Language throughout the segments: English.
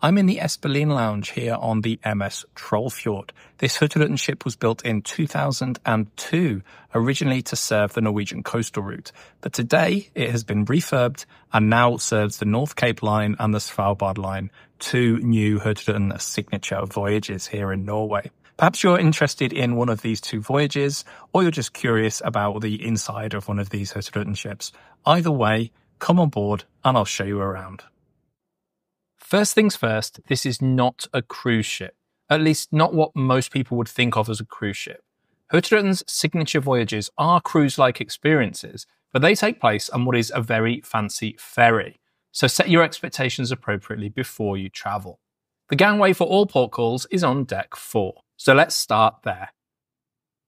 I'm in the Esperlin lounge here on the MS Trollfjord. This Hurtigruten ship was built in 2002, originally to serve the Norwegian coastal route. But today it has been refurbed and now serves the North Cape Line and the Svalbard Line, two new Hurtigruten signature voyages here in Norway. Perhaps you're interested in one of these two voyages, or you're just curious about the inside of one of these Hurtigruten ships. Either way, come on board and I'll show you around. First things first, this is not a cruise ship, at least not what most people would think of as a cruise ship. Hurtigruten's signature voyages are cruise-like experiences, but they take place on what is a very fancy ferry, so set your expectations appropriately before you travel. The gangway for all port calls is on deck 4, so let's start there.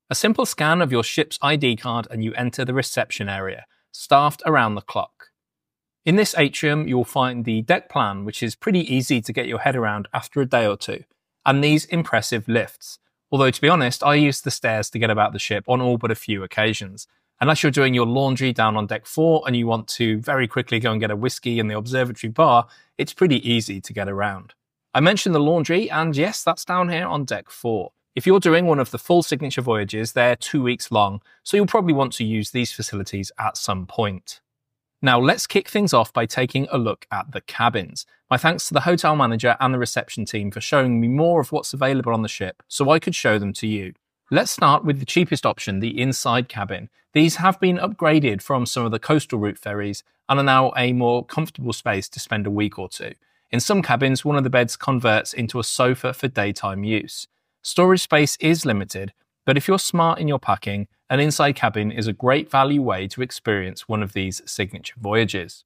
A simple scan of your ship's ID card and you enter the reception area, staffed around the clock. In this atrium, you'll find the deck plan, which is pretty easy to get your head around after a day or two, and these impressive lifts. Although, to be honest, I use the stairs to get about the ship on all but a few occasions. Unless you're doing your laundry down on deck 4 and you want to very quickly go and get a whiskey in the observatory bar, it's pretty easy to get around. I mentioned the laundry, and yes, that's down here on deck 4. If you're doing one of the full signature voyages, they're 2 weeks long, so you'll probably want to use these facilities at some point. Now let's kick things off by taking a look at the cabins. My thanks to the hotel manager and the reception team for showing me more of what's available on the ship so I could show them to you. Let's start with the cheapest option, the inside cabin. These have been upgraded from some of the coastal route ferries and are now a more comfortable space to spend a week or two. In some cabins, one of the beds converts into a sofa for daytime use. Storage space is limited, but if you're smart in your packing, an inside cabin is a great value way to experience one of these signature voyages.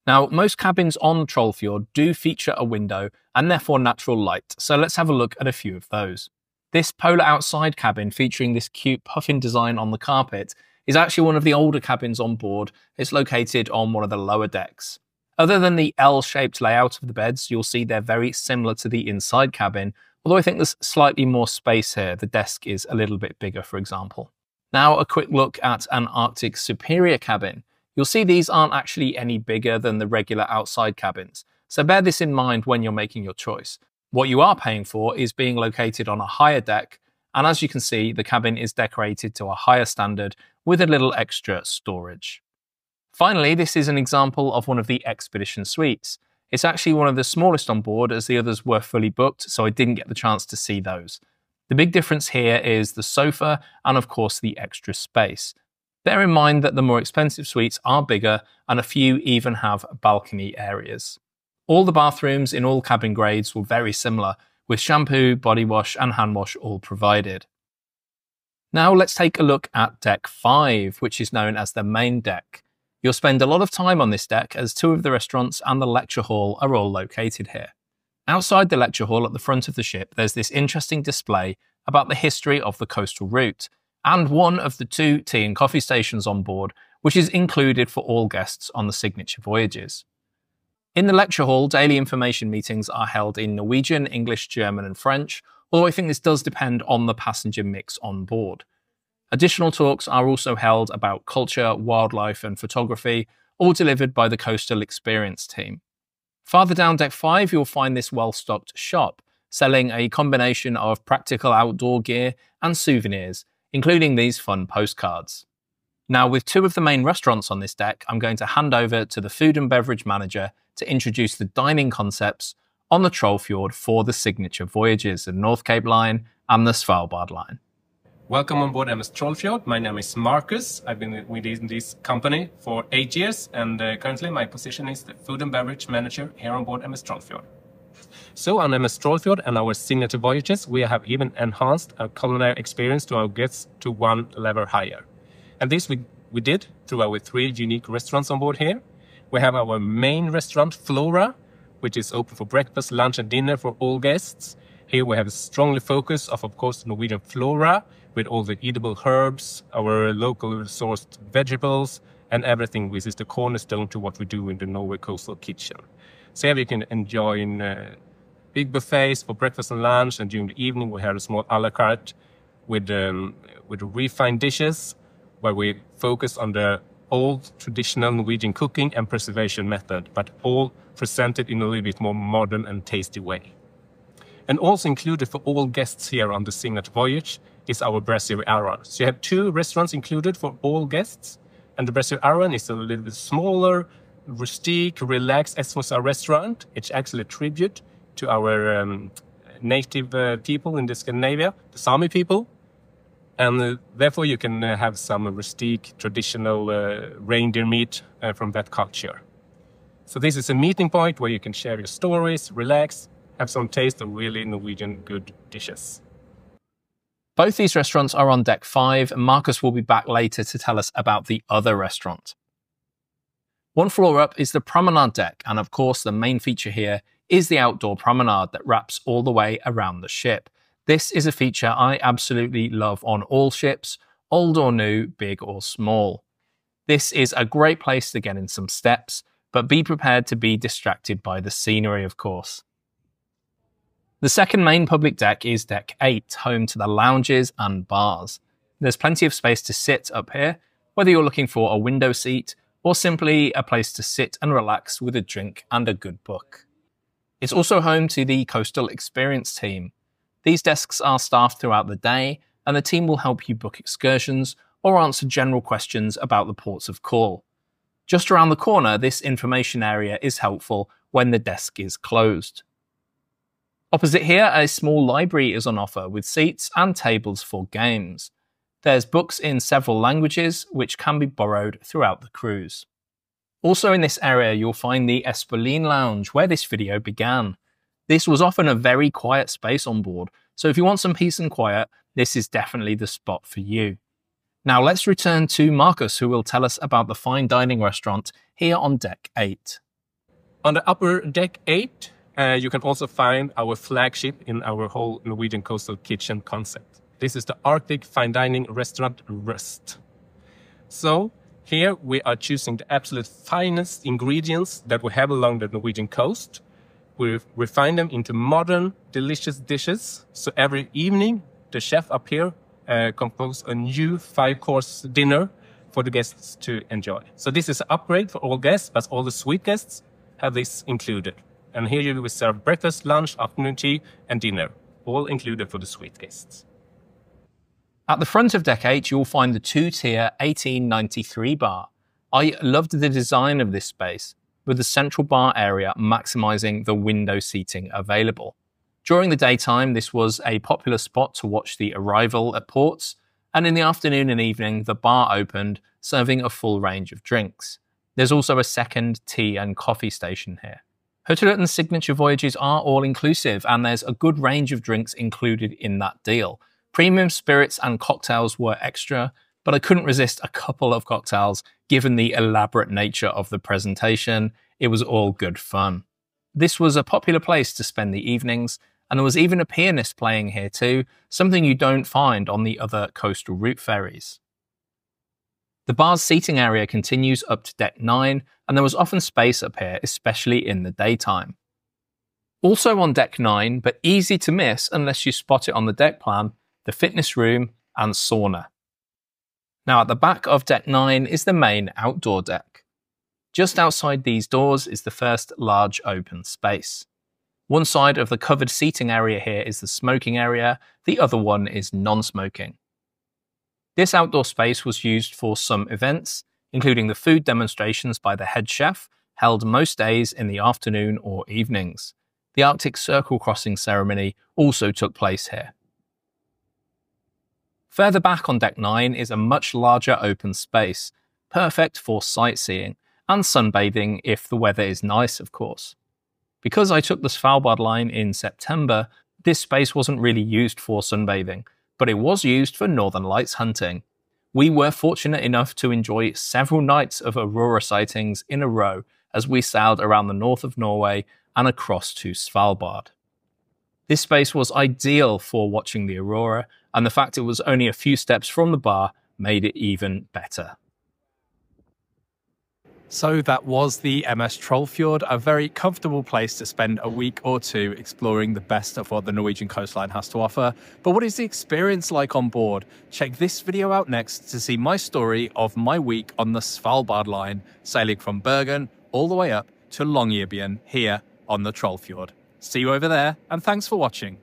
Now, most cabins on Trollfjord do feature a window and therefore natural light, so let's have a look at a few of those. This polar outside cabin featuring this cute puffin design on the carpet is actually one of the older cabins on board. It's located on one of the lower decks. Other than the L-shaped layout of the beds, you'll see they're very similar to the inside cabin, although I think there's slightly more space here. The desk is a little bit bigger, for example. Now a quick look at an Arctic Superior cabin. You'll see these aren't actually any bigger than the regular outside cabins, so bear this in mind when you're making your choice. What you are paying for is being located on a higher deck, and as you can see, the cabin is decorated to a higher standard with a little extra storage. Finally, this is an example of one of the Expedition suites. It's actually one of the smallest on board as the others were fully booked, so I didn't get the chance to see those. The big difference here is the sofa and of course the extra space. Bear in mind that the more expensive suites are bigger and a few even have balcony areas. All the bathrooms in all cabin grades were very similar, with shampoo, body wash and hand wash all provided. Now let's take a look at deck 5, which is known as the main deck. You'll spend a lot of time on this deck as two of the restaurants and the lecture hall are all located here. Outside the lecture hall at the front of the ship, there's this interesting display about the history of the coastal route, and one of the 2 tea and coffee stations on board, which is included for all guests on the signature voyages. In the lecture hall, daily information meetings are held in Norwegian, English, German and French, although I think this does depend on the passenger mix on board. Additional talks are also held about culture, wildlife and photography, all delivered by the Coastal Experience team. Farther down deck 5, you'll find this well-stocked shop, selling a combination of practical outdoor gear and souvenirs, including these fun postcards. Now, with 2 of the main restaurants on this deck, I'm going to hand over to the food and beverage manager to introduce the dining concepts on the Trollfjord for the signature voyages, the North Cape Line and the Svalbard Line. Welcome on board MS Trollfjord. My name is Marcus. I've been within this company for 8 years, and currently my position is the food and beverage manager here on board MS Trollfjord. So on MS Trollfjord and our signature voyages, we have even enhanced our culinary experience to our guests to one level higher. And this we did through our 3 unique restaurants on board here. We have our main restaurant, Flora, which is open for breakfast, lunch and dinner for all guests. Here we have a strongly focus of course, Norwegian flora, with all the edible herbs, our local sourced vegetables, and everything which is the cornerstone to what we do in the Norway Coastal Kitchen. So here you can enjoy big buffets for breakfast and lunch, and during the evening we have a small a la carte with refined dishes, where we focus on the old traditional Norwegian cooking and preservation method, but all presented in a little bit more modern and tasty way. And also included for all guests here on the signature voyage is our brasserie Aran. So you have 2 restaurants included for all guests, and the brasserie Aran is a little bit smaller, rustic, relaxed as was our restaurant. It's actually a tribute to our native people in the Scandinavia, the Sami people. And therefore you can have some rustic, traditional reindeer meat from that culture. So this is a meeting point where you can share your stories, relax, have some taste of really Norwegian good dishes. Both these restaurants are on deck 5, and Marcus will be back later to tell us about the other restaurant. One floor up is the promenade deck, and of course the main feature here is the outdoor promenade that wraps all the way around the ship. This is a feature I absolutely love on all ships, old or new, big or small. This is a great place to get in some steps, but be prepared to be distracted by the scenery, of course. The second main public deck is deck 8, home to the lounges and bars. There's plenty of space to sit up here, whether you're looking for a window seat or simply a place to sit and relax with a drink and a good book. It's also home to the Coastal Experience team. These desks are staffed throughout the day, and the team will help you book excursions or answer general questions about the ports of call. Just around the corner, this information area is helpful when the desk is closed. Opposite here, a small library is on offer with seats and tables for games. There's books in several languages which can be borrowed throughout the cruise. Also in this area you'll find the Espoline Lounge where this video began. This was often a very quiet space on board, so if you want some peace and quiet, this is definitely the spot for you. Now let's return to Marcus, who will tell us about the fine dining restaurant here on deck 8. On the upper deck 8, you can also find our flagship in our whole Norwegian coastal kitchen concept. This is the Arctic fine dining restaurant Rust. So here we are choosing the absolute finest ingredients that we have along the Norwegian coast. We refine them into modern, delicious dishes. So every evening, the chef up here composes a new 5-course dinner for the guests to enjoy. So this is an upgrade for all guests, but all the suite guests have this included. And here you will serve breakfast, lunch, afternoon tea, and dinner, all included for the suite guests. At the front of deck 8, you'll find the 2-tier 1893 bar. I loved the design of this space, with the central bar area maximising the window seating available. During the daytime, this was a popular spot to watch the arrival at ports, and in the afternoon and evening, the bar opened, serving a full range of drinks. There's also a second tea and coffee station here. Hurtigruten's signature voyages are all-inclusive, and there's a good range of drinks included in that deal. Premium spirits and cocktails were extra, but I couldn't resist a couple of cocktails given the elaborate nature of the presentation. It was all good fun. This was a popular place to spend the evenings, and there was even a pianist playing here too, something you don't find on the other coastal route ferries. The bar's seating area continues up to deck 9, and there was often space up here, especially in the daytime. Also on deck 9, but easy to miss unless you spot it on the deck plan, the fitness room and sauna. Now at the back of deck 9 is the main outdoor deck. Just outside these doors is the first large open space. One side of the covered seating area here is the smoking area, the other one is non-smoking. This outdoor space was used for some events, including the food demonstrations by the head chef, held most days in the afternoon or evenings. The Arctic Circle crossing ceremony also took place here. Further back on deck 9 is a much larger open space, perfect for sightseeing and sunbathing if the weather is nice, of course. Because I took the Svalbard Line in September, this space wasn't really used for sunbathing, but it was used for Northern Lights hunting. We were fortunate enough to enjoy several nights of aurora sightings in a row as we sailed around the north of Norway and across to Svalbard. This space was ideal for watching the aurora, and the fact it was only a few steps from the bar made it even better. So that was the MS Trollfjord, a very comfortable place to spend a week or two exploring the best of what the Norwegian coastline has to offer. But what is the experience like on board? Check this video out next to see my story of my week on the Svalbard Line, sailing from Bergen all the way up to Longyearbyen here on the Trollfjord. See you over there, and thanks for watching.